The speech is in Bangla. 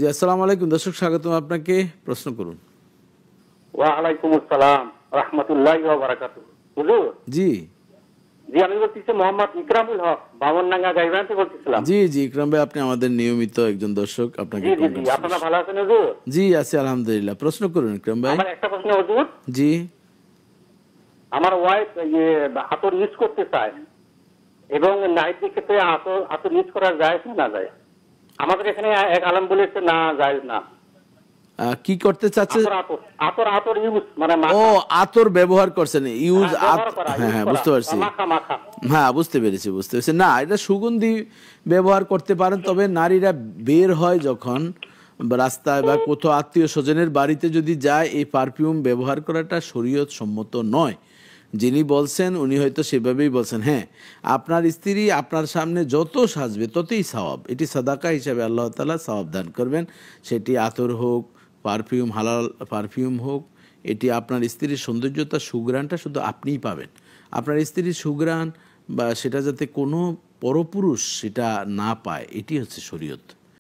জি, আসসালামু আলাইকুম দর্শক, স্বাগতম আপনাকে। প্রশ্ন করুন। ওয়ালাইকুম আসসালাম রাহমাতুল্লাহি ওয়া বারাকাতুহু। হুজুর, জি জি আমি বলতেছি মোহাম্মদ ইকরামুল হক, বামনডাঙ্গা গাইবান্ধা থেকে বলতেছিলাম। জি জি ইকরাম ভাই, আপনি আমাদের নিয়মিত একজন দর্শক, আপনাকে জি জি জি, আপনারা কংগ্রেচুলেশন। ভালো আছেন হুজুর? জি আছি আলহামদুলিল্লাহ। প্রশ্ন করুন ইকরাম ভাই। আমার একটা প্রশ্ন হুজুর, জি আমার ওয়াইফ আতর ইউজ করতে চায় এবং নাইট ক্ষেত্রে আতর ইউজ করা যায় কি না যায়? আমাদের এখানে এক আলেম বলেছে না যায় না। কি করতে চাচ্ছে? আতর আতর আতর আতর ইউজ মানে ও, মাখা। আতর ব্যবহার করছেন, ইউজ ব্যবহার করা, হ্যাঁ ইউজ হ্যাঁ, করা, বুঝতে পারছি। মাখা মাখা। হ্যাঁ, বুঝতে পেরেছি বুঝতে পেরেছি। না, এটা সুগন্ধি ব্যবহার করতে পারেন, তবে নারীরা বের হয় যখন রাস্তায় বা কোথাও আত্মীয় স্বজনের বাড়িতে যদি যায়, এই পারফিউম ব্যবহার করাটা শরীয়ত সম্মত নয়। যিনি বলছেন উনি হয়তো সেভাবেই বলছেন। হ্যাঁ, আপনার স্ত্রী আপনার সামনে যত সাজবে ততই সওয়াব, এটি সাদাকা হিসাবে আল্লাহ তাআলা সওয়াব দান করবেন। সেটি আতর হোক, পারফিউম, হালাল পারফিউম হোক, এটি আপনার স্ত্রীর সৌন্দর্যতা, সুঘ্রাণটা শুধু আপনিই পাবেন। আপনার স্ত্রীর সুঘ্রাণ বা সেটা যাতে কোনো পরপুরুষ সেটা না পায়, এটি হচ্ছে শরীয়ত।